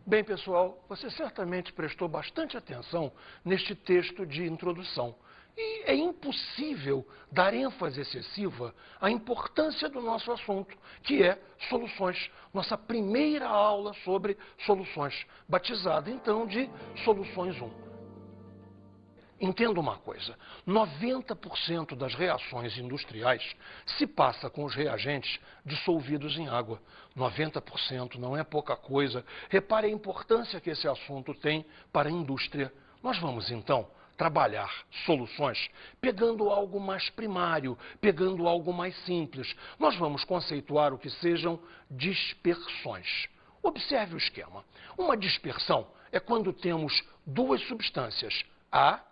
Bem, pessoal, você certamente prestou bastante atenção neste texto de introdução. E é impossível dar ênfase excessiva à importância do nosso assunto, que é soluções. Nossa primeira aula sobre soluções, batizada então de Soluções 1. Entenda uma coisa, 90% das reações industriais se passa com os reagentes dissolvidos em água. 90% não é pouca coisa. Repare a importância que esse assunto tem para a indústria. Nós vamos, então, trabalhar soluções pegando algo mais primário, pegando algo mais simples. Nós vamos conceituar o que sejam dispersões. Observe o esquema. Uma dispersão é quando temos duas substâncias, A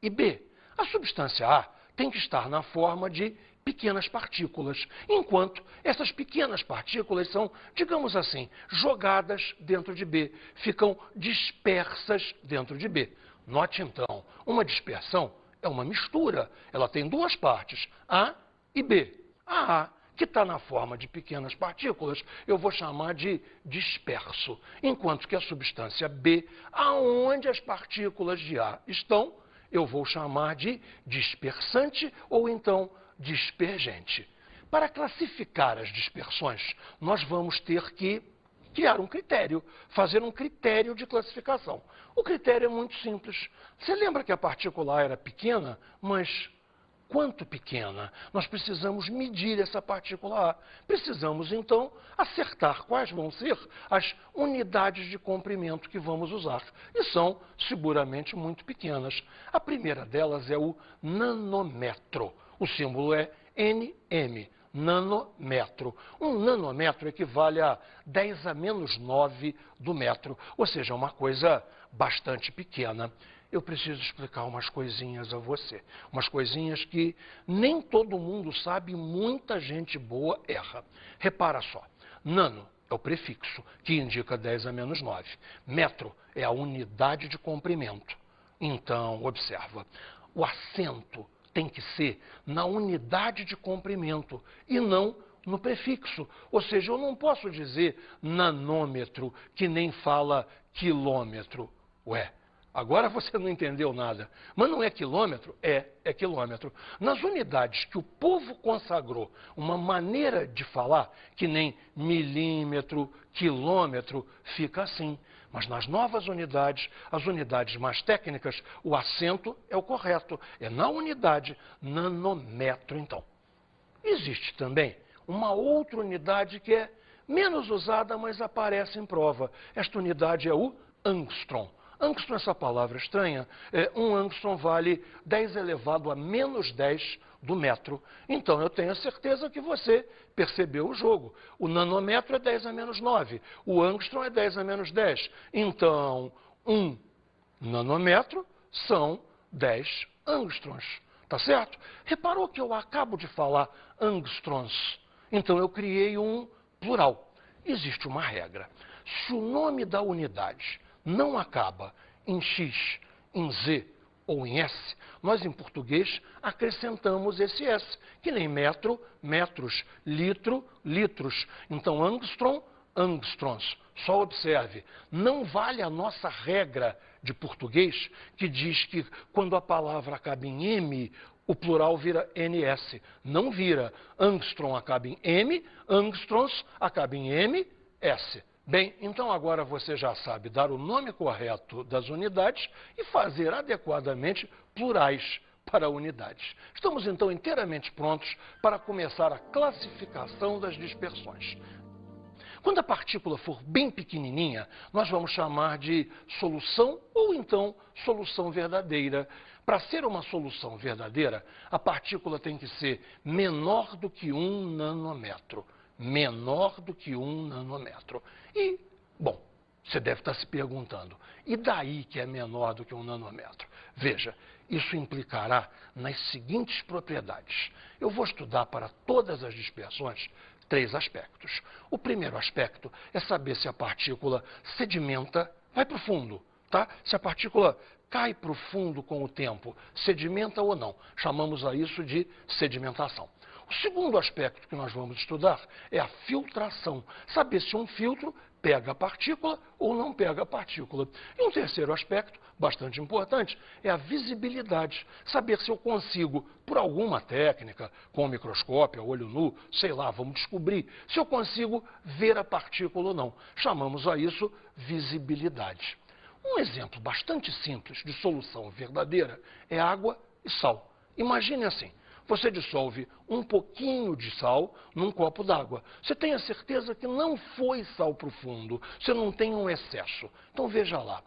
e B. A substância A tem que estar na forma de pequenas partículas, enquanto essas pequenas partículas são, digamos assim, jogadas dentro de B, ficam dispersas dentro de B. Note então, uma dispersão é uma mistura, ela tem duas partes, A e B. A A, que está na forma de pequenas partículas, eu vou chamar de disperso, enquanto que a substância B, aonde as partículas de A estão, eu vou chamar de dispersante ou então dispergente. Para classificar as dispersões, nós vamos ter que criar um critério, fazer um critério de classificação. O critério é muito simples. Você lembra que a partícula A era pequena, mas quanto pequena? Nós precisamos medir essa partícula A. Precisamos, então, acertar quais vão ser as unidades de comprimento que vamos usar. E são, seguramente, muito pequenas. A primeira delas é o nanômetro. O símbolo é nm, nanômetro. Um nanômetro equivale a 10 a menos 9 do metro, ou seja, uma coisa bastante pequena. Eu preciso explicar umas coisinhas a você. Umas coisinhas que nem todo mundo sabe e muita gente boa erra. Repara só, nano é o prefixo, que indica 10 a menos 9. Metro é a unidade de comprimento. Então, observa, o acento tem que ser na unidade de comprimento e não no prefixo. Ou seja, eu não posso dizer nanômetro, que nem fala quilômetro. Ué, agora você não entendeu nada. Mas não é quilômetro? É quilômetro. Nas unidades que o povo consagrou uma maneira de falar, que nem milímetro, quilômetro, fica assim. Mas nas novas unidades, as unidades mais técnicas, o acento é o correto. É na unidade nanômetro, então. Existe também uma outra unidade que é menos usada, mas aparece em prova. Esta unidade é o angstrom. Angstrom, essa palavra estranha, um angstrom vale 10 elevado a menos 10 do metro. Então, eu tenho a certeza que você percebeu o jogo. O nanômetro é 10 a menos 9, o angstrom é 10 a menos 10. Então, 1 nanômetro são 10 angstroms. Tá certo? Reparou que eu acabo de falar angstroms. Então, eu criei um plural. Existe uma regra. Se o nome da unidade não acaba em X, em Z ou em S, nós em português acrescentamos esse S, que nem metro, metros, litro, litros. Então, angstrom, angstroms. Só observe, não vale a nossa regra de português que diz que quando a palavra acaba em M, o plural vira NS. Não vira. Angstrom acaba em M, angstroms acaba em MS. Bem, então agora você já sabe dar o nome correto das unidades e fazer adequadamente plurais para unidades. Estamos então inteiramente prontos para começar a classificação das dispersões. Quando a partícula for bem pequenininha, nós vamos chamar de solução ou então solução verdadeira. Para ser uma solução verdadeira, a partícula tem que ser menor do que 1 nanômetro. Menor do que 1 nanômetro. E, bom, você deve estar se perguntando, e daí que é menor do que 1 nanômetro? Veja, isso implicará nas seguintes propriedades. Eu vou estudar para todas as dispersões 3 aspectos. O primeiro aspecto é saber se a partícula sedimenta, vai para o fundo, tá? Se a partícula cai para o fundo com o tempo, sedimenta ou não. Chamamos a isso de sedimentação. O O segundo aspecto que nós vamos estudar é a filtração. Saber se um filtro pega a partícula ou não pega a partícula. E um terceiro aspecto, bastante importante, é a visibilidade. Saber se eu consigo, por alguma técnica, com o microscópio, a olho nu, sei lá, vamos descobrir, se eu consigo ver a partícula ou não. Chamamos a isso visibilidade. Um exemplo bastante simples de solução verdadeira é água e sal. Imagine assim. Você dissolve um pouquinho de sal num copo d'água. Você tem a certeza que não foi sal profundo, você não tem um excesso. Então veja lá,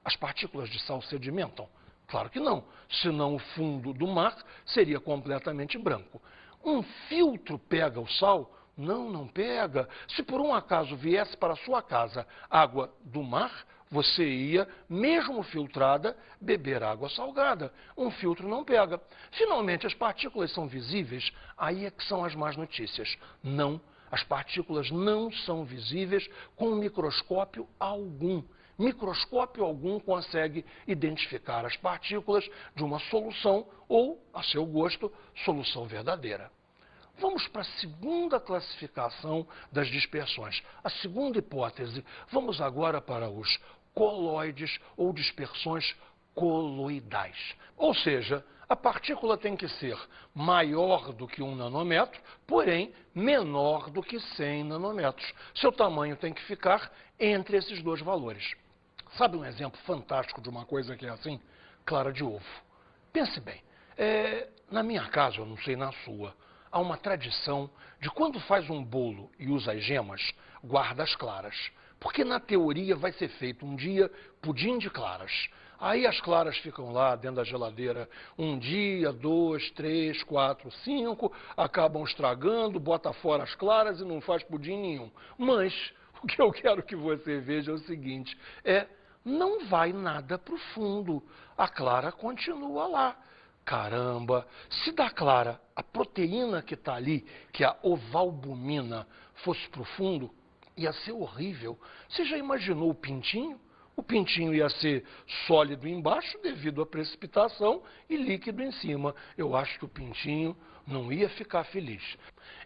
as partículas de sal sedimentam? Claro que não, senão o fundo do mar seria completamente branco. Um filtro pega o sal? Não, não pega. Se por um acaso viesse para a sua casa água do mar, você ia, mesmo filtrada, beber água salgada. Um filtro não pega. Finalmente, as partículas são visíveis? Aí é que são as más notícias. Não, as partículas não são visíveis com microscópio algum. Microscópio algum consegue identificar as partículas de uma solução ou, a seu gosto, solução verdadeira. Vamos para a segunda classificação das dispersões. A segunda hipótese. Vamos agora para os coloides ou dispersões coloidais. Ou seja, a partícula tem que ser maior do que 1 nanômetro, porém menor do que 100 nanômetros. Seu tamanho tem que ficar entre esses dois valores. Sabe um exemplo fantástico de uma coisa que é assim? Clara de ovo. Pense bem, na minha casa, eu não sei na sua, há uma tradição de quando faz um bolo e usa as gemas, guarda as claras. Porque na teoria vai ser feito um dia pudim de claras. Aí as claras ficam lá dentro da geladeira um dia, 2, 3, 4, 5, acabam estragando, bota fora as claras e não faz pudim nenhum. Mas o que eu quero que você veja é o seguinte, não vai nada para o fundo, a clara continua lá. Caramba, se da clara a proteína que está ali, que é a ovalbumina, fosse para o fundo, ia ser horrível. Você já imaginou o pintinho? O pintinho ia ser sólido embaixo devido à precipitação e líquido em cima. Eu acho que o pintinho não ia ficar feliz.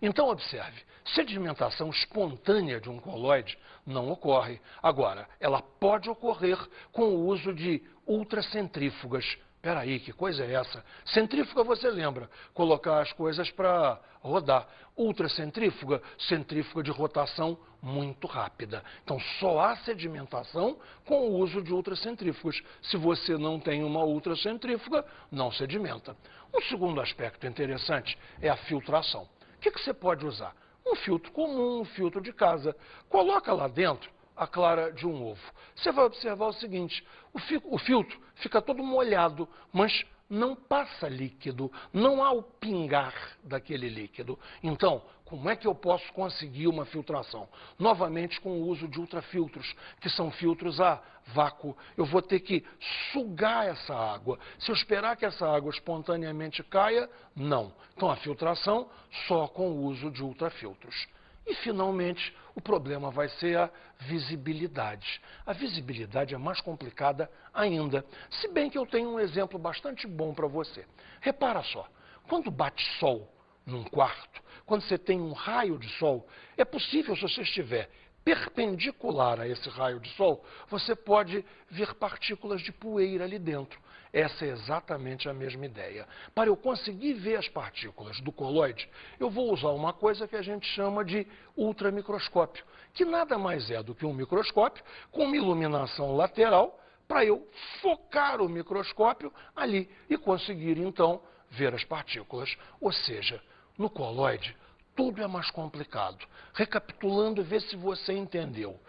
Então, observe, sedimentação espontânea de um coloide não ocorre. Agora, ela pode ocorrer com o uso de ultracentrífugas. Espera aí, que coisa é essa? Centrífuga, você lembra? Colocar as coisas para rodar. Ultracentrífuga, centrífuga de rotação muito rápida. Então, só há sedimentação com o uso de ultracentrífugas. Se você não tem uma ultracentrífuga, não sedimenta. Um segundo aspecto interessante é a filtração. O que você pode usar? Um filtro comum, um filtro de casa. Coloca lá dentro a clara de um ovo. Você vai observar o seguinte, o filtro fica todo molhado, mas não passa líquido, não há o pingar daquele líquido. Então, como é que eu posso conseguir uma filtração? Novamente com o uso de ultrafiltros, que são filtros a vácuo. Eu vou ter que sugar essa água. Se eu esperar que essa água espontaneamente caia, não. Então, a filtração só com o uso de ultrafiltros. E, finalmente, o problema vai ser a visibilidade. A visibilidade é mais complicada ainda, se bem que eu tenho um exemplo bastante bom para você. Repara só, quando bate sol num quarto, quando você tem um raio de sol, é possível, se você estiver perpendicular a esse raio de sol, você pode ver partículas de poeira ali dentro. Essa é exatamente a mesma ideia. Para eu conseguir ver as partículas do coloide, eu vou usar uma coisa que a gente chama de ultramicroscópio, que nada mais é do que um microscópio com uma iluminação lateral para eu focar o microscópio ali e conseguir, então, ver as partículas. Ou seja, no coloide, tudo é mais complicado. Recapitulando, vê se você entendeu.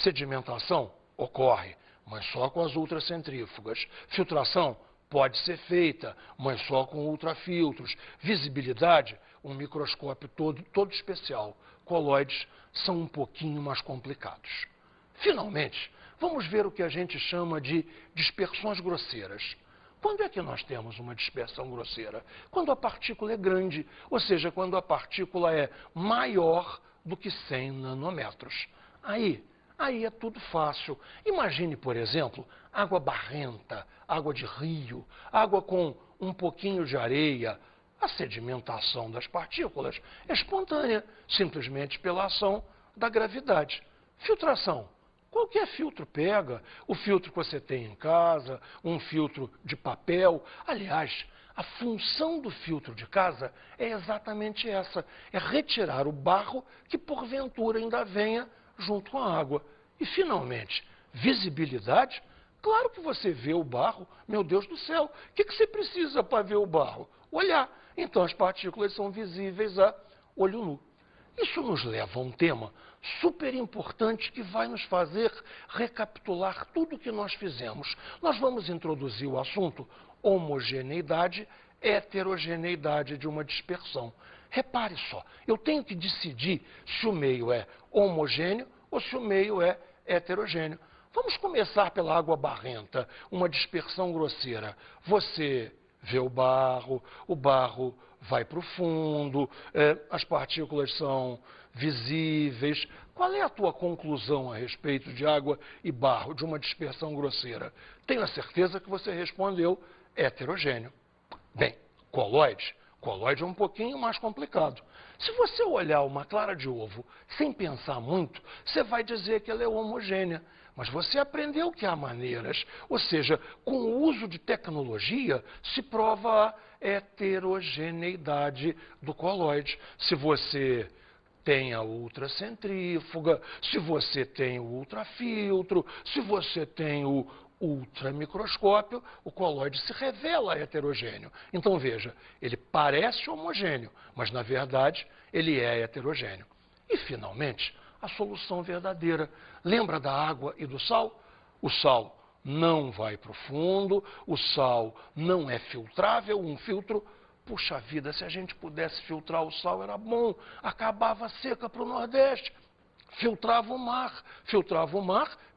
Sedimentação ocorre, mas só com as ultracentrífugas. Filtração pode ser feita, mas só com ultrafiltros. Visibilidade, um microscópio todo especial. Coloides são um pouquinho mais complicados. Finalmente, vamos ver o que a gente chama de dispersões grosseiras. Quando é que nós temos uma dispersão grosseira? Quando a partícula é grande, ou seja, quando a partícula é maior do que 100 nanômetros. Aí é tudo fácil. Imagine, por exemplo, água barrenta, água de rio, água com um pouquinho de areia. A sedimentação das partículas é espontânea, simplesmente pela ação da gravidade. Filtração. Qualquer filtro pega. O filtro que você tem em casa, um filtro de papel. Aliás, a função do filtro de casa é exatamente essa. É retirar o barro que porventura ainda venha junto com a água. E, finalmente, visibilidade. Claro que você vê o barro. Meu Deus do céu, o que você precisa para ver o barro? Olhar. Então, as partículas são visíveis a olho nu. Isso nos leva a um tema super importante que vai nos fazer recapitular tudo o que nós fizemos. Nós vamos introduzir o assunto homogeneidade, heterogeneidade de uma dispersão. Repare só, eu tenho que decidir se o meio é homogêneo ou se o meio é heterogêneo. Vamos começar pela água barrenta, uma dispersão grosseira. Você vê o barro vai para o fundo, as partículas são visíveis. Qual é a tua conclusão a respeito de água e barro, de uma dispersão grosseira? Tenho a certeza que você respondeu heterogêneo. Bem, colóide. Colóide é um pouquinho mais complicado. Se você olhar uma clara de ovo sem pensar muito, você vai dizer que ela é homogênea. Mas você aprendeu que há maneiras, ou seja, com o uso de tecnologia se prova a heterogeneidade do colóide. Se você tem a ultracentrífuga, se você tem o ultrafiltro, se você tem o ultramicroscópio, o colóide se revela heterogêneo. Então veja, ele parece homogêneo, mas na verdade ele é heterogêneo. E finalmente, a solução verdadeira. Lembra da água e do sal? O sal não vai para o fundo, o sal não é filtrável, um filtro. Puxa vida, se a gente pudesse filtrar o sal era bom, acabava a seca para o Nordeste. Filtrava o mar,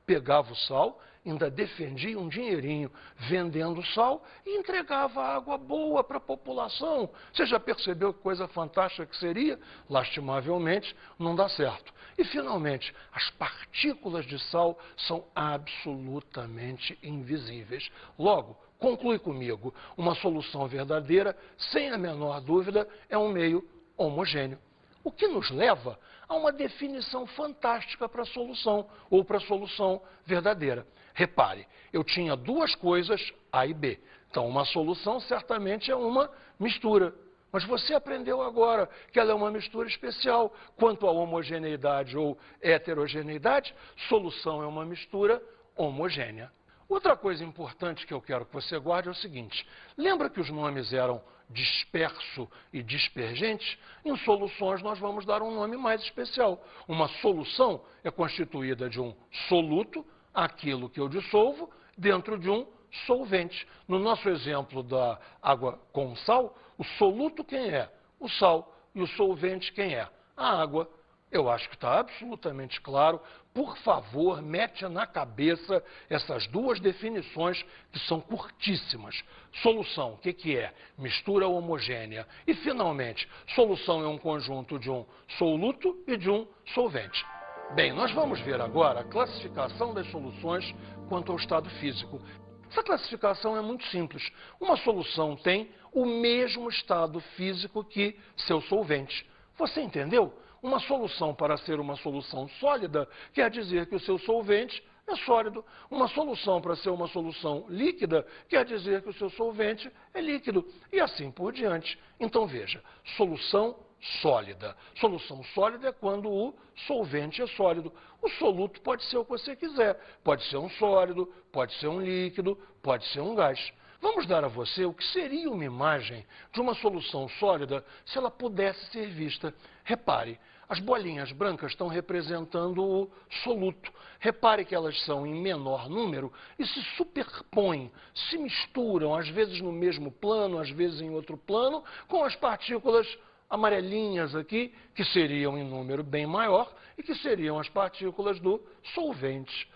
pegava o sal, ainda defendia um dinheirinho vendendo sal e entregava água boa para a população. Você já percebeu que coisa fantástica que seria? Lastimavelmente, não dá certo. E, finalmente, as partículas de sal são absolutamente invisíveis. Logo, conclui comigo, uma solução verdadeira, sem a menor dúvida, é um meio homogêneo. O que nos leva a uma definição fantástica para a solução, ou para a solução verdadeira. Repare, eu tinha duas coisas, A e B. Então, uma solução certamente é uma mistura. Mas você aprendeu agora que ela é uma mistura especial. Quanto à homogeneidade ou heterogeneidade, solução é uma mistura homogênea. Outra coisa importante que eu quero que você guarde é o seguinte. Lembra que os nomes eram disperso e dispergente? Em soluções nós vamos dar um nome mais especial. Uma solução é constituída de um soluto, aquilo que eu dissolvo, dentro de um solvente. No nosso exemplo da água com sal, o soluto quem é? O sal. E o solvente quem é? A água. Eu acho que está absolutamente claro. Por favor, mete na cabeça essas duas definições que são curtíssimas. Solução, o que é? Mistura homogênea. E, finalmente, solução é um conjunto de um soluto e de um solvente. Bem, nós vamos ver agora a classificação das soluções quanto ao estado físico. Essa classificação é muito simples. Uma solução tem o mesmo estado físico que seu solvente. Você entendeu? Uma solução, para ser uma solução sólida, quer dizer que o seu solvente é sólido. Uma solução, para ser uma solução líquida, quer dizer que o seu solvente é líquido. E assim por diante. Então, veja, solução sólida. Solução sólida é quando o solvente é sólido. O soluto pode ser o que você quiser. Pode ser um sólido, pode ser um líquido, pode ser um gás. Vamos dar a você o que seria uma imagem de uma solução sólida se ela pudesse ser vista. Repare, as bolinhas brancas estão representando o soluto. Repare que elas são em menor número e se superpõem, se misturam, às vezes no mesmo plano, às vezes em outro plano, com as partículas amarelinhas aqui, que seriam em número bem maior e que seriam as partículas do solvente.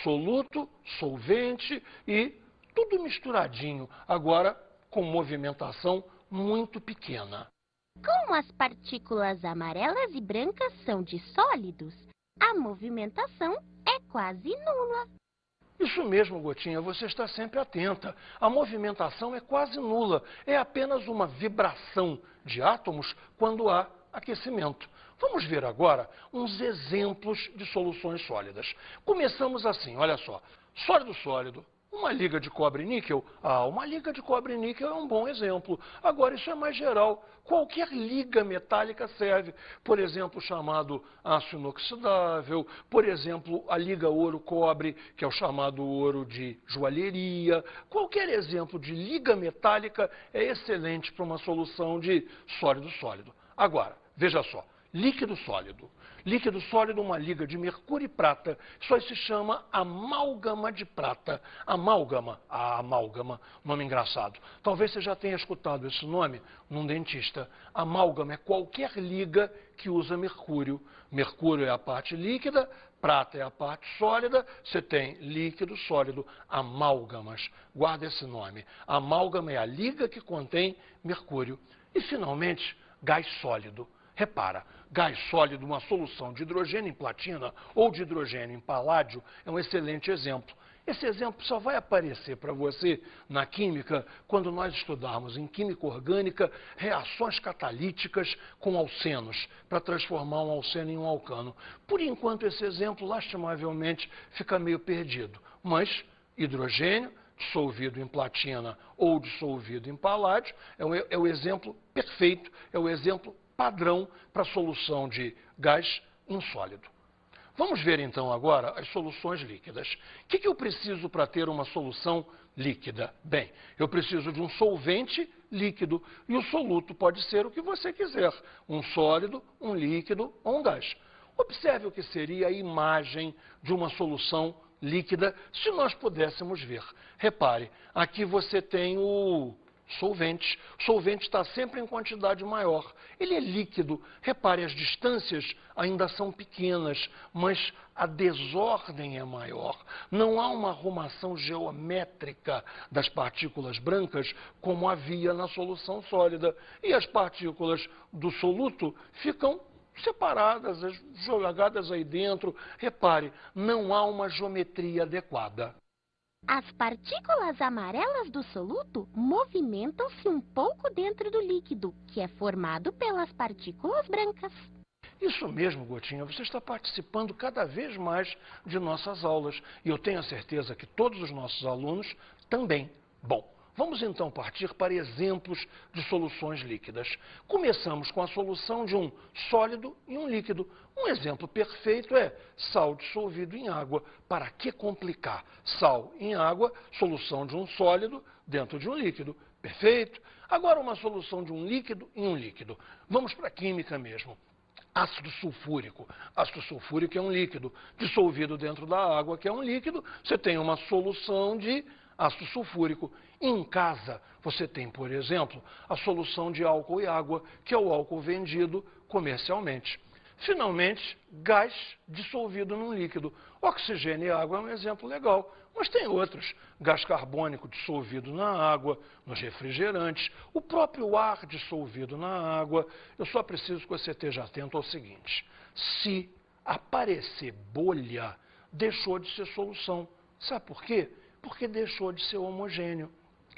Soluto, solvente e tudo misturadinho, agora com movimentação muito pequena. Como as partículas amarelas e brancas são de sólidos, a movimentação é quase nula. Isso mesmo, Gotinha, você está sempre atenta. A movimentação é quase nula, é apenas uma vibração de átomos quando há aquecimento. Vamos ver agora uns exemplos de soluções sólidas. Começamos assim, olha só. Sólido-sólido. Uma liga de cobre e níquel? Ah, uma liga de cobre e níquel é um bom exemplo. Agora, isso é mais geral. Qualquer liga metálica serve. Por exemplo, o chamado aço inoxidável. Por exemplo, a liga ouro-cobre, que é o chamado ouro de joalheria. Qualquer exemplo de liga metálica é excelente para uma solução de sólido-sólido. Agora, veja só. Líquido sólido. Líquido sólido, uma liga de mercúrio e prata. Isso se chama amálgama de prata. Amálgama, nome engraçado. Talvez você já tenha escutado esse nome num dentista. Amálgama é qualquer liga que usa mercúrio. Mercúrio é a parte líquida, prata é a parte sólida. Você tem líquido sólido, amálgamas. Guarda esse nome. Amálgama é a liga que contém mercúrio. E, finalmente, gás sólido. Repara, gás sólido, uma solução de hidrogênio em platina ou de hidrogênio em paládio, é um excelente exemplo. Esse exemplo só vai aparecer para você na química quando nós estudarmos em química orgânica reações catalíticas com alcenos, para transformar um alceno em um alcano. Por enquanto, esse exemplo, lastimavelmente, fica meio perdido. Mas hidrogênio dissolvido em platina ou dissolvido em paládio é o exemplo perfeito, é o exemplo padrão para a solução de gás insólido. Vamos ver então agora as soluções líquidas. O que eu preciso para ter uma solução líquida? Bem, eu preciso de um solvente líquido e o soluto pode ser o que você quiser, um sólido, um líquido ou um gás. Observe o que seria a imagem de uma solução líquida se nós pudéssemos ver. Repare, aqui você tem o solvente. O solvente está sempre em quantidade maior. Ele é líquido. Repare, as distâncias ainda são pequenas, mas a desordem é maior. Não há uma arrumação geométrica das partículas brancas como havia na solução sólida. E as partículas do soluto ficam separadas, jogadas aí dentro. Repare, não há uma geometria adequada. As partículas amarelas do soluto movimentam-se um pouco dentro do líquido, que é formado pelas partículas brancas. Isso mesmo, Gotinha. Você está participando cada vez mais de nossas aulas. E eu tenho a certeza que todos os nossos alunos também. Bom, vamos então partir para exemplos de soluções líquidas. Começamos com a solução de um sólido e um líquido. Um exemplo perfeito é sal dissolvido em água. Para que complicar? Sal em água, solução de um sólido dentro de um líquido. Perfeito? Agora uma solução de um líquido em um líquido. Vamos para a química mesmo. Ácido sulfúrico. Ácido sulfúrico é um líquido dissolvido dentro da água, que é um líquido. Você tem uma solução de ácido sulfúrico. Em casa, você tem, por exemplo, a solução de álcool e água, que é o álcool vendido comercialmente. Finalmente, gás dissolvido num líquido. Oxigênio e água é um exemplo legal, mas tem outros. Gás carbônico dissolvido na água, nos refrigerantes, o próprio ar dissolvido na água. Eu só preciso que você esteja atento ao seguinte: se aparecer bolha, deixou de ser solução. Sabe por quê? Porque deixou de ser homogêneo.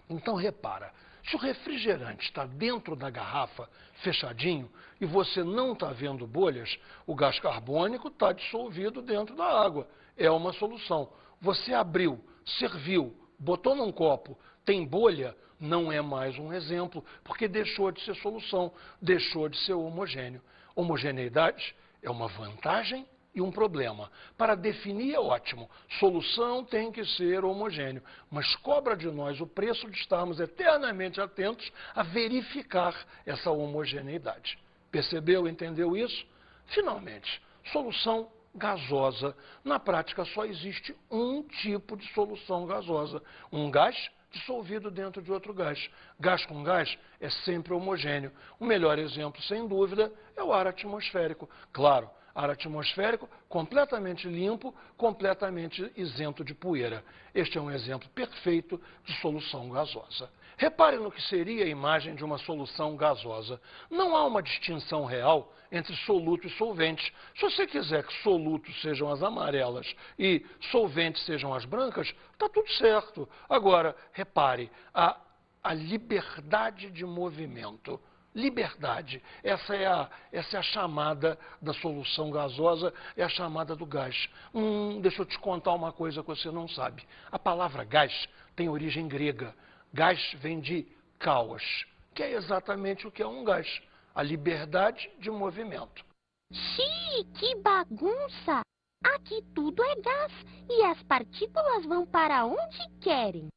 Então, repara, se o refrigerante está dentro da garrafa, fechadinho, e você não está vendo bolhas, o gás carbônico está dissolvido dentro da água. É uma solução. Você abriu, serviu, botou num copo, tem bolha, não é mais um exemplo, porque deixou de ser solução, deixou de ser homogêneo. Homogeneidade é uma vantagem e um problema. Para definir é ótimo. Solução tem que ser homogêneo, mas cobra de nós o preço de estarmos eternamente atentos a verificar essa homogeneidade. Percebeu, entendeu isso? Finalmente, solução gasosa. Na prática só existe um tipo de solução gasosa, um gás dissolvido dentro de outro gás. Gás com gás é sempre homogêneo. O melhor exemplo, sem dúvida, é o ar atmosférico. Claro, Ar atmosférico completamente limpo, completamente isento de poeira. Este é um exemplo perfeito de solução gasosa. Repare no que seria a imagem de uma solução gasosa. Não há uma distinção real entre soluto e solvente. Se você quiser que solutos sejam as amarelas e solventes sejam as brancas, está tudo certo. Agora, repare, a liberdade de movimento. Liberdade. Essa é a chamada da solução gasosa, é a chamada do gás. Deixa eu te contar uma coisa que você não sabe. A palavra gás tem origem grega. Gás vem de caos, que é exatamente o que é um gás. A liberdade de movimento. Xiii, que bagunça! Aqui tudo é gás e as partículas vão para onde querem.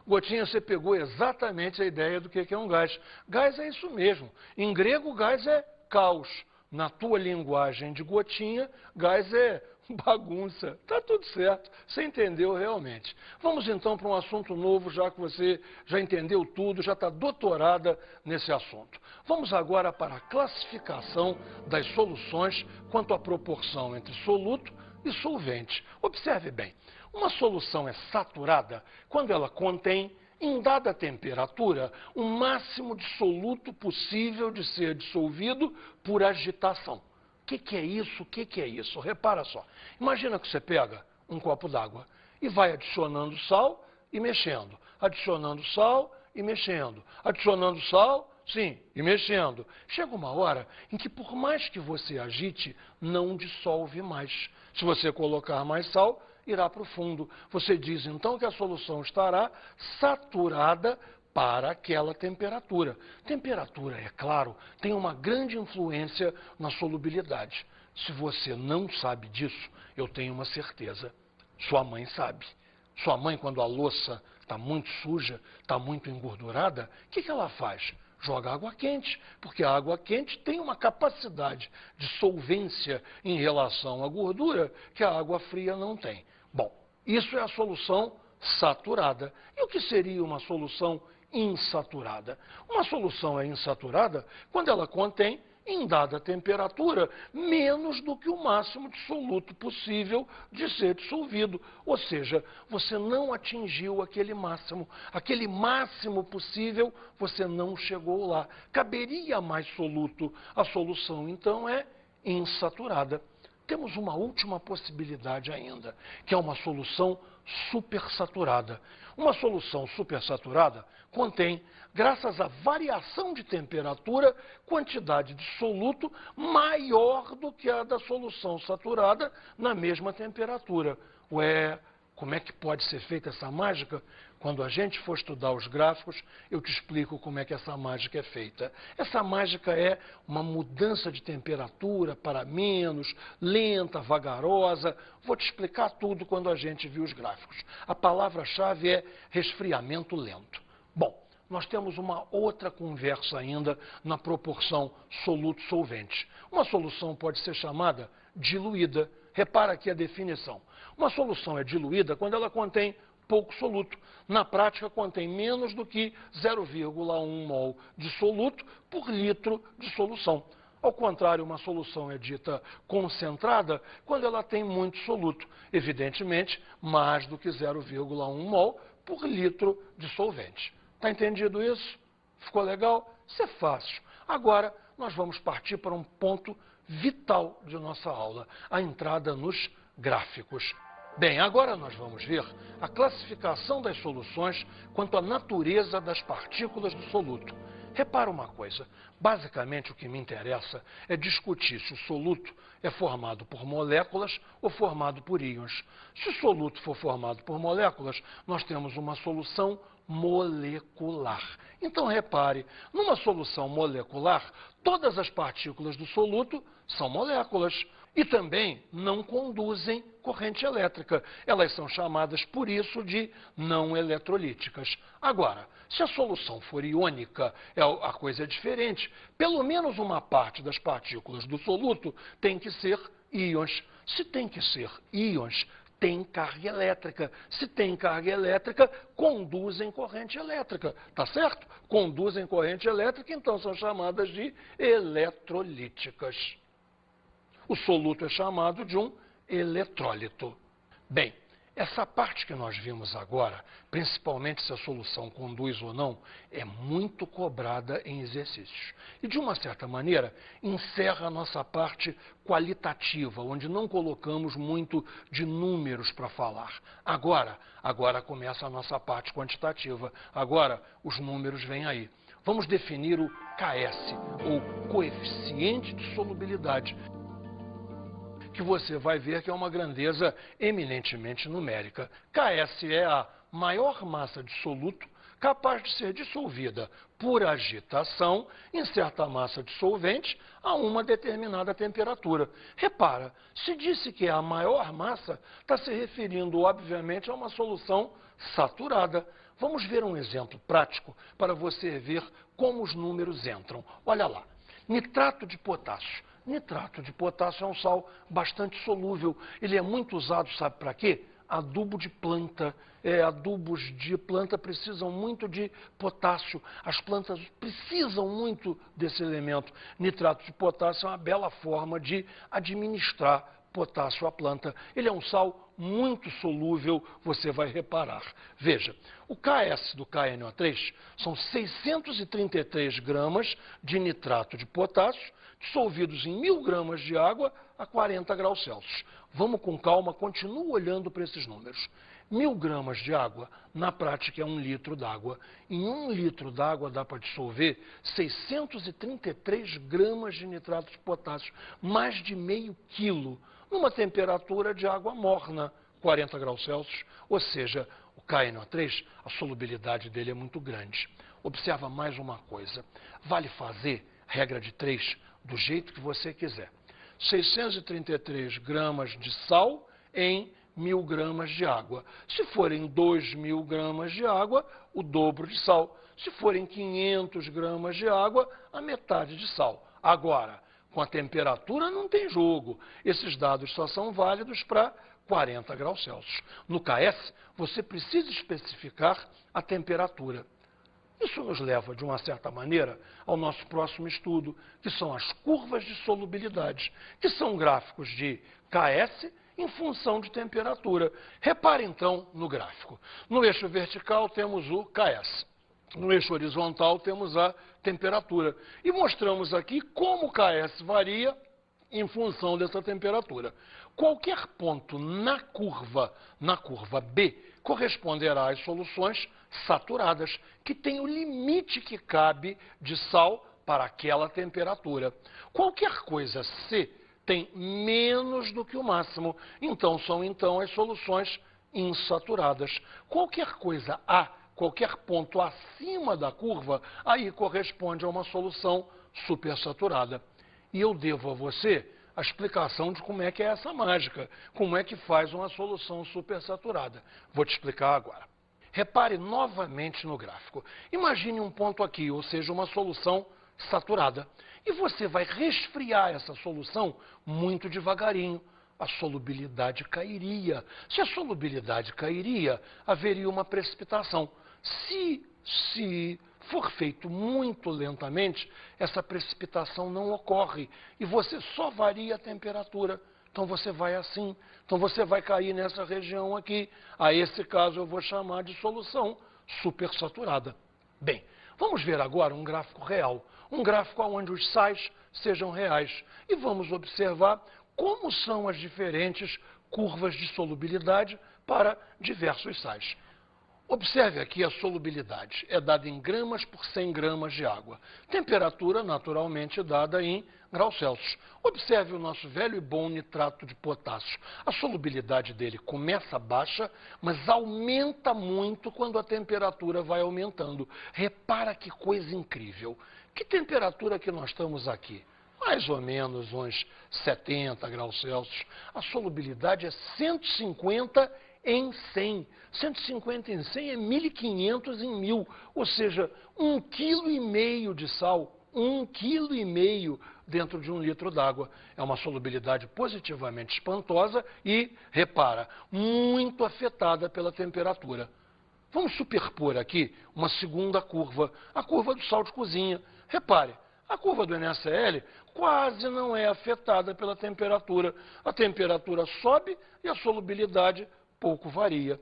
Gotinha, você pegou exatamente a ideia do que é um gás. Gás é isso mesmo. Em grego, gás é caos. Na tua linguagem de Gotinha, gás é bagunça. Tá tudo certo. Você entendeu realmente. Vamos então para um assunto novo, já que você já entendeu tudo, já está doutorada nesse assunto. Vamos agora para a classificação das soluções quanto à proporção entre soluto e solvente. Observe bem. Uma solução é saturada quando ela contém, em dada temperatura, o máximo de soluto possível de ser dissolvido por agitação. O que é isso? O que é isso? Repara só. Imagina que você pega um copo d'água e vai adicionando sal e mexendo. Adicionando sal e mexendo. Adicionando sal, sim, e mexendo. Chega uma hora em que, por mais que você agite, não dissolve mais. Se você colocar mais sal, irá para o fundo. Você diz então que a solução estará saturada para aquela temperatura. Temperatura, é claro, tem uma grande influência na solubilidade. Se você não sabe disso, eu tenho uma certeza. Sua mãe sabe. Sua mãe, quando a louça está muito suja, está muito engordurada, o que ela faz? Joga água quente, porque a água quente tem uma capacidade de solvência em relação à gordura que a água fria não tem. Bom, isso é a solução saturada. E o que seria uma solução insaturada? Uma solução é insaturada quando ela contém, em dada temperatura, menos do que o máximo de soluto possível de ser dissolvido. Ou seja, você não atingiu aquele máximo possível, você não chegou lá. Caberia mais soluto. A solução, então, é insaturada. Temos uma última possibilidade ainda, que é uma solução supersaturada. Uma solução supersaturada contém, graças à variação de temperatura, quantidade de soluto maior do que a da solução saturada na mesma temperatura. Ué, como é que pode ser feita essa mágica? Quando a gente for estudar os gráficos, eu te explico como é que essa mágica é feita. Essa mágica é uma mudança de temperatura para menos, lenta, vagarosa. Vou te explicar tudo quando a gente vir os gráficos. A palavra-chave é resfriamento lento. Bom, nós temos uma outra conversa ainda na proporção soluto-solvente. Uma solução pode ser chamada diluída. Repara aqui a definição. Uma solução é diluída quando ela contém pouco soluto. Na prática, contém menos do que 0,1 mol de soluto por litro de solução. Ao contrário, uma solução é dita concentrada quando ela tem muito soluto. Evidentemente, mais do que 0,1 mol por litro de solvente. Está entendido isso? Ficou legal? Isso é fácil. Agora, nós vamos partir para um ponto vital de nossa aula, a entrada nos gráficos. Bem, agora nós vamos ver a classificação das soluções quanto à natureza das partículas do soluto. Repara uma coisa, basicamente o que me interessa é discutir se o soluto é formado por moléculas ou formado por íons. Se o soluto for formado por moléculas, nós temos uma solução molecular. Então repare, numa solução molecular, todas as partículas do soluto são moléculas e também não conduzem corrente elétrica. Elas são chamadas, por isso, de não eletrolíticas. Agora, se a solução for iônica, a coisa é diferente. Pelo menos uma parte das partículas do soluto tem que ser íons. Se tem que ser íons, tem carga elétrica. Se tem carga elétrica, conduzem corrente elétrica. Tá certo? Conduzem corrente elétrica, então são chamadas de eletrolíticas. O soluto é chamado de um eletrólito. Bem, essa parte que nós vimos agora, principalmente se a solução conduz ou não, é muito cobrada em exercícios. E, de uma certa maneira, encerra a nossa parte qualitativa, onde não colocamos muito de números para falar. Agora começa a nossa parte quantitativa. Agora, os números vêm aí. Vamos definir o KS, ou coeficiente de solubilidade, que você vai ver que é uma grandeza eminentemente numérica. KS é a maior massa de soluto capaz de ser dissolvida por agitação em certa massa dissolvente a uma determinada temperatura. Repara, se disse que é a maior massa, está se referindo, obviamente, a uma solução saturada. Vamos ver um exemplo prático para você ver como os números entram. Olha lá, nitrato de potássio. Nitrato de potássio é um sal bastante solúvel. Ele é muito usado, sabe para quê? Adubo de planta. Adubos de planta precisam muito de potássio. As plantas precisam muito desse elemento. Nitrato de potássio é uma bela forma de administrar potássio à planta. Ele é um sal muito solúvel, você vai reparar. Veja, o KS do KNO3 são 633 gramas de nitrato de potássio, dissolvidos em 1000 gramas de água a 40 graus Celsius. Vamos com calma, continua olhando para esses números. 1000 gramas de água, na prática, é 1 litro d'água. Em 1 litro d'água dá para dissolver 633 gramas de nitrato de potássio, mais de meio quilo, numa temperatura de água morna, 40 graus Celsius, ou seja, o KNO3, a solubilidade dele é muito grande. Observa mais uma coisa, vale fazer regra de 3 do jeito que você quiser. 633 gramas de sal em 1000 gramas de água. Se forem 2000 gramas de água, o dobro de sal. Se forem 500 gramas de água, a metade de sal. Agora, com a temperatura não tem jogo. Esses dados só são válidos para 40 graus Celsius. No KS, você precisa especificar a temperatura. Isso nos leva, de uma certa maneira, ao nosso próximo estudo, que são as curvas de solubilidade, que são gráficos de KS em função de temperatura. Repare, então, no gráfico. No eixo vertical temos o KS. No eixo horizontal temos a temperatura. E mostramos aqui como o KS varia em função dessa temperatura. Qualquer ponto na curva B corresponderá às soluções saturadas, que tem o limite que cabe de sal para aquela temperatura. Qualquer coisa C tem menos do que o máximo, então são as soluções insaturadas. Qualquer coisa A, qualquer ponto acima da curva, aí corresponde a uma solução supersaturada. E eu devo a você a explicação de como é que é essa mágica, como é que faz uma solução supersaturada. Vou te explicar agora. Repare novamente no gráfico. Imagine um ponto aqui, ou seja, uma solução saturada. E você vai resfriar essa solução muito devagarinho. A solubilidade cairia. Se a solubilidade cairia, haveria uma precipitação. Se for feito muito lentamente, essa precipitação não ocorre e você só varia a temperatura. Então você vai assim, então você vai cair nessa região aqui. A esse caso eu vou chamar de solução supersaturada. Bem, vamos ver agora um gráfico real, um gráfico onde os sais sejam reais. E vamos observar como são as diferentes curvas de solubilidade para diversos sais. Observe aqui a solubilidade, é dada em gramas por 100 gramas de água. Temperatura, naturalmente, dada em graus Celsius. Observe o nosso velho e bom nitrato de potássio. A solubilidade dele começa baixa, mas aumenta muito quando a temperatura vai aumentando. Repara que coisa incrível. Que temperatura que nós estamos aqui? Mais ou menos uns 70 graus Celsius. A solubilidade é 150 em 100. 150 em 100 é 1.500 em 1.000, ou seja, 1,5 kg de sal, 1,5 kg dentro de 1 litro d'água. É uma solubilidade positivamente espantosa e, repara, muito afetada pela temperatura. Vamos superpor aqui uma segunda curva, a curva do sal de cozinha. Repare, A curva do NaCl quase não é afetada pela temperatura. A temperatura sobe e a solubilidade pouco varia.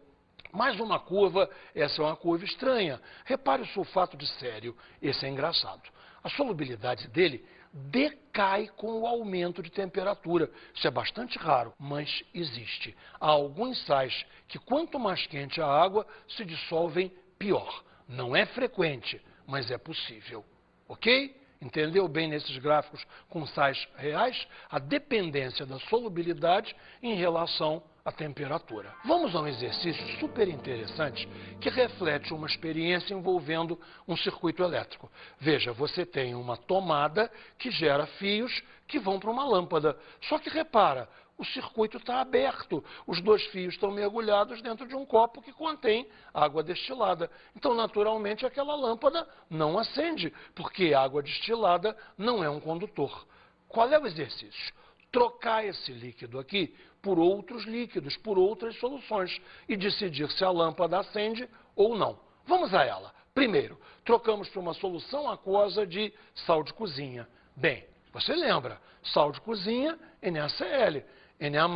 Mais uma curva, essa é uma curva estranha. Repare o sulfato de cério, esse é engraçado. A solubilidade dele decai com o aumento de temperatura. Isso é bastante raro, mas existe. Há alguns sais que quanto mais quente a água, se dissolvem pior. Não é frequente, mas é possível. Ok? Entendeu bem nesses gráficos com sais reais a dependência da solubilidade em relação à temperatura. Vamos a um exercício super interessante que reflete uma experiência envolvendo um circuito elétrico. Veja, você tem uma tomada que gera fios que vão para uma lâmpada. Só que repara, o circuito está aberto. Os dois fios estão mergulhados dentro de um copo que contém água destilada. Então, naturalmente, aquela lâmpada não acende, porque água destilada não é um condutor. Qual é o exercício? Trocar esse líquido aqui por outros líquidos, por outras soluções e decidir se a lâmpada acende ou não. Vamos a ela. Primeiro, trocamos por uma solução aquosa de sal de cozinha. Bem, você lembra, sal de cozinha, NaCl. Na+,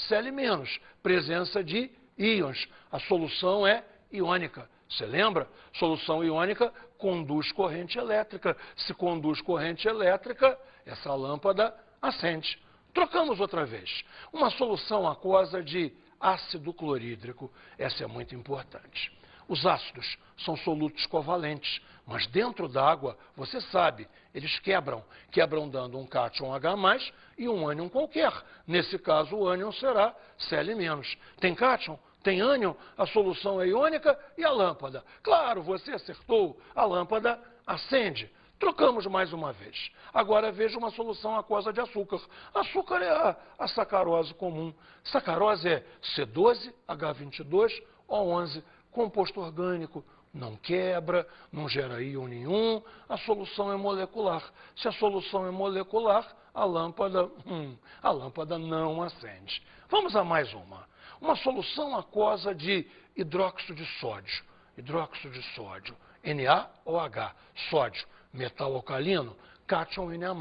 Cl-, presença de íons. A solução é iônica. Você lembra? Solução iônica conduz corrente elétrica. Se conduz corrente elétrica, essa lâmpada acende. Trocamos outra vez. Uma solução aquosa de ácido clorídrico. Essa é muito importante. Os ácidos são solutos covalentes, mas dentro da água, você sabe, eles quebram. Quebram dando um cátion H+, e um ânion qualquer. Nesse caso, o ânion será Cl-. Tem cátion? Tem ânion? A solução é iônica e a lâmpada? Claro, você acertou. A lâmpada acende. Trocamos mais uma vez. Agora veja uma solução aquosa de açúcar. Açúcar é a sacarose comum. Sacarose é C12H22O11. Composto orgânico, não quebra, não gera íon nenhum, a solução é molecular. Se a solução é molecular, a lâmpada não acende. Vamos a mais uma. Uma solução aquosa de hidróxido de sódio. Hidróxido de sódio, NaOH, sódio, metal alcalino, cátion Na+,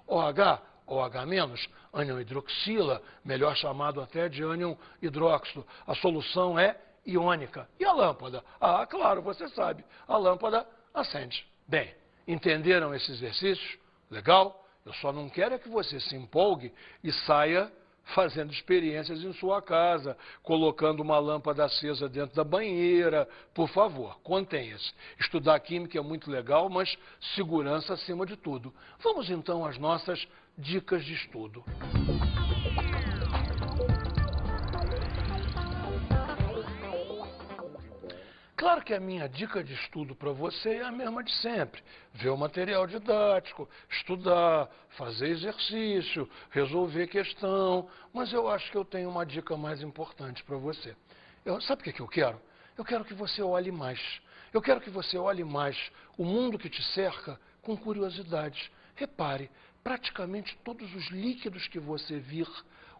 OH, OH-, ânion hidroxila, melhor chamado até de ânion hidróxido. A solução é iônica. E a lâmpada? Ah, claro, você sabe, a lâmpada acende. Bem, entenderam esse exercício? Legal? Eu só não quero é que você se empolgue e saia fazendo experiências em sua casa, colocando uma lâmpada acesa dentro da banheira. Por favor, contenha-se. Estudar química é muito legal, mas segurança acima de tudo. Vamos então às nossas dicas de estudo. Claro que a minha dica de estudo para você é a mesma de sempre. Ver o material didático, estudar, fazer exercício, resolver questão. Mas eu acho que eu tenho uma dica mais importante para você. Sabe o que eu quero? Eu quero que você olhe mais. Eu quero que você olhe mais o mundo que te cerca com curiosidade. Repare, praticamente todos os líquidos que você vir,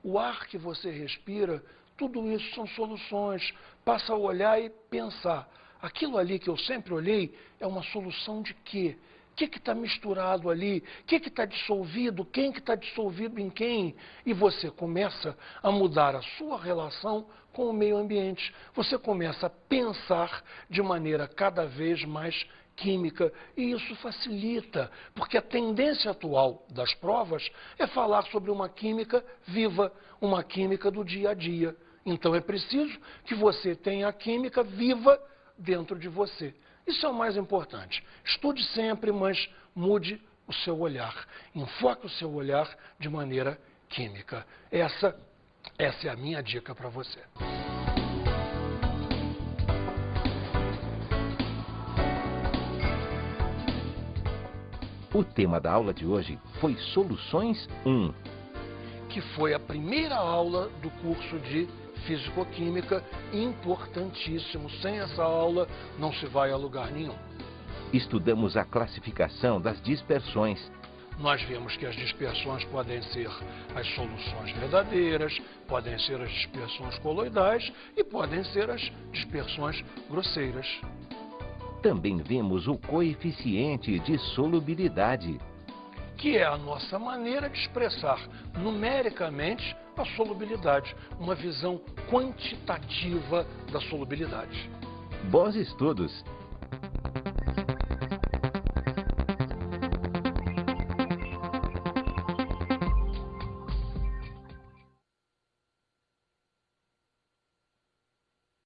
o ar que você respira, tudo isso são soluções. Passa a olhar e pensar. Aquilo ali que eu sempre olhei é uma solução de quê? O que está misturado ali? O que está dissolvido? Quem que está dissolvido em quem? E você começa a mudar a sua relação com o meio ambiente. Você começa a pensar de maneira cada vez mais química, e isso facilita, porque a tendência atual das provas é falar sobre uma química viva, uma química do dia a dia. Então é preciso que você tenha a química viva dentro de você. Isso é o mais importante. Estude sempre, mas mude o seu olhar. Enfoque o seu olhar de maneira química. Essa é a minha dica para você. O tema da aula de hoje foi Soluções 1. Que foi a primeira aula do curso de Físico-Química, importantíssimo. Sem essa aula não se vai a lugar nenhum. Estudamos a classificação das dispersões. Nós vimos que as dispersões podem ser as soluções verdadeiras, podem ser as dispersões coloidais e podem ser as dispersões grosseiras. Também vimos o coeficiente de solubilidade. que é a nossa maneira de expressar numericamente a solubilidade, uma visão quantitativa da solubilidade. Bons estudos!